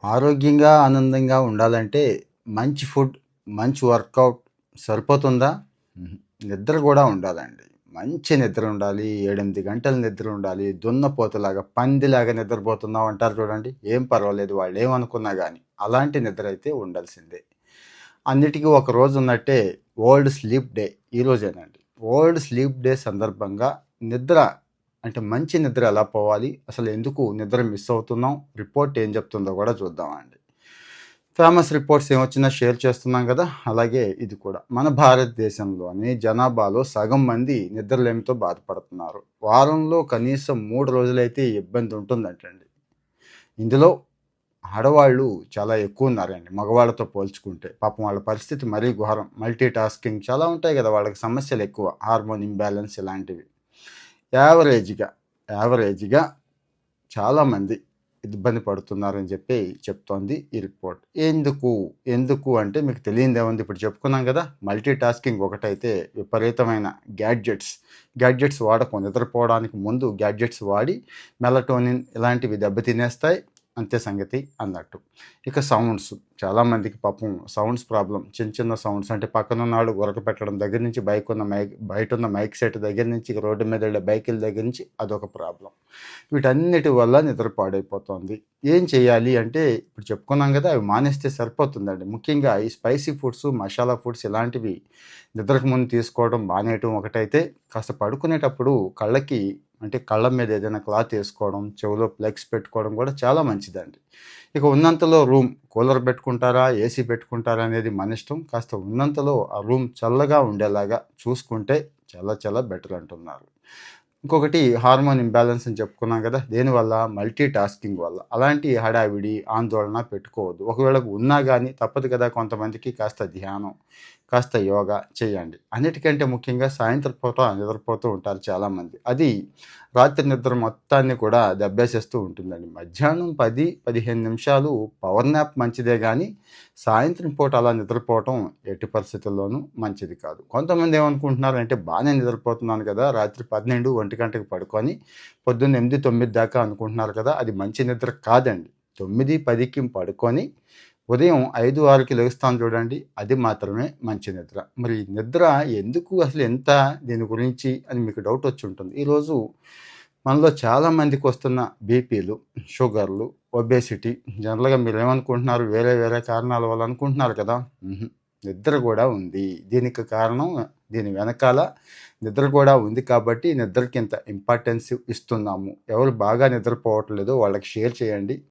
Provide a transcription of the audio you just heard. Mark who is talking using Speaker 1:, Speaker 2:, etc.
Speaker 1: ఆరోగ్యంగా, ఆనందంగా ఉండాలంటే మంచి ఫుడ్, మంచి వర్కౌట్ సరిపోతుందా? హుహు. నిద్ర గూడా ఉండాలండి. మంచి నిద్ర ఉండాలి. 7, 8 గంటలు నిద్ర ఉండాలి. దున్నపోతులాగా, పందిలాగా నిద్రపోతున్నాం అంటారు చూడండి. ఏం పర్వాలేదు వాళ్ళేమనుకున్నా గానీ. అలాంటి నిద్ర అయితే ఉండాల్సిందే. అన్నిటికీ ఒక రోజు ఉన్నట్టే వరల్డ్ స్లీప్ డే ఈరోజేనండి. వరల్డ్ స్లీప్ డే సందర్భంగా నిద్ర అంటే మంచి నిద్ర ఎలా పోవాలి? అసలు ఎందుకు నిద్ర మిస్ అవుతున్నాం? రిపోర్ట్ ఏం చెప్తుందో కూడా చూద్దామండి. ఫేమస్ రిపోర్ట్స్ ఏమొచ్చినా షేర్ చేస్తున్నాం కదా! అలాగే ఇది కూడా. మన భారతదేశంలోని జనాభాలో సగం మంది నిద్రలేమితో బాధపడుతున్నారు. వారంలో కనీసం 3 రోజులైతే ఈ ఇబ్బంది ఉంటుందంటండి. ఇందులో ఆడవాళ్ళు చాలా ఎక్కువున్నారండి మగవాళ్ళతో పోల్చుకుంటే. పాపం వాళ్ళ పరిస్థితి మరీ ఘోరం. మల్టీ టాస్కింగ్ చాలా ఉంటాయి గదా! వాళ్ళకి సమస్యలెక్కువ. హార్మోన్ ఇంబాలెన్స్ ఇలాంటివి. యావరేజ్‌గా, యావరేజ్‌గా చాలామంది ఇబ్బంది పడుతున్నారని చెప్పి చెప్తోంది ఈ రిపోర్ట్. ఎందుకు అంటే మీకు తెలియనిదేముంది, ఇప్పుడు చెప్పుకున్నాం కదా! మల్టీ టాస్కింగ్ ఒకటైతే విపరీతమైన గ్యాడ్జెట్స్ వాడకం, నిద్రపోవడానికి ముందు గ్యాడ్జెట్స్ వాడి మెలటోనిన్ ఇలాంటివి దెబ్బతినేస్తాయి. అంతే సంగతి అన్నట్టు. ఇక సౌండ్స్ చాలామందికి పాపం సౌండ్స్ ప్రాబ్లమ్. చిన్న చిన్న సౌండ్స్ అంటే పక్కనున్నవాడు గురక పెట్టడం దగ్గర నుంచి బయటున్న మైక్ సెట్ దగ్గర నుంచి రోడ్డు మీద వెళ్ళే బైకుల దగ్గర నుంచి అదొక ప్రాబ్లం. వీటన్నిటి వల్ల నిద్ర పాడైపోతుంది. ఏం చేయాలి అంటే ఇప్పుడు చెప్పుకున్నాం కదా! అవి మానేస్తే సరిపోతుందండి. ముఖ్యంగా ఈ స్పైసీ ఫుడ్స్, మసాలా ఫుడ్స్ ఇలాంటివి నిద్రకు ముందు తీసుకోవడం మానేయటం ఒకటైతే, కాస్త పడుకునేటప్పుడు కళ్ళ మీద ఏదైనా క్లాత్ ఏసుకోవడం, చెవిలో ప్లగ్స్ పెట్టుకోవడం కూడా చాలా మంచిదండి. ఇక ఉన్నంతలో కూలర్ పెట్టుకుంటారా, ఏసీ పెట్టుకుంటారా అనేది మనిష్టం. కాస్త ఉన్నంతలో ఆ రూమ్ చల్లగా ఉండేలాగా చూసుకుంటే చాలా చాలా బెటర్ అంటున్నారు. ఇంకొకటి హార్మోన్ ఇంబాలెన్స్ అని చెప్పుకున్నాం కదా! దేనివల్ల? మల్టీ టాస్కింగ్ వల్ల. అలాంటి హడావిడి, ఆందోళన పెట్టుకోవద్దు. ఒకవేళ ఉన్నా గానీ తప్పదు కదా! కొంతమందికి కాస్త ధ్యానం, కాస్త యోగా చేయండి. అన్నిటికంటే ముఖ్యంగా సాయంత్రం పూట నిద్రపోతూ ఉంటారు చాలామంది. అది రాత్రి నిద్ర మొత్తాన్ని కూడా దెబ్బేసేస్తూ ఉంటుందండి. మధ్యాహ్నం 10, 15 నిమిషాలు పవర్ న్యాప్ మంచిదే గానీ, సాయంత్రం పూట అలా నిద్రపోవటం ఎట్టి పరిస్థితుల్లోనూ మంచిది కాదు. కొంతమంది ఏమనుకుంటున్నారంటే బానే నిద్రపోతున్నాను కదా! రాత్రి 12, 1 గంటకి పడుకొని పొద్దున్న 8, 9 దాకా అనుకుంటున్నారు కదా! అది మంచి నిద్ర కాదండి. 9, 10కి పడుకొని ఉదయం 5, 6కి లెగుస్తాం చూడండి, అది మాత్రమే మంచి నిద్ర. మరి ఈ నిద్ర ఎందుకు అసలు దీని గురించి అని మీకు డౌట్ వచ్చుంటుంది. ఈరోజు మనలో చాలామందికి వస్తున్న బీపీలు, షుగర్లు, ఒబేసిటీ జనరల్‌గా మీరేమనుకుంటున్నారు, వేరే వేరే కారణాల వల్ల అనుకుంటున్నారు కదా! హుహు. నిద్ర గూడా ఉంది. దీనికి కారణం దీని వెనకాల నిద్ర కూడా ఉంది కాబట్టి నిద్రకి ఇంత ఇంపార్టెన్స్ ఇస్తున్నాము. ఎవరు బాగా నిద్రపోవట్లేదో వాళ్ళకి షేర్ చేయండి.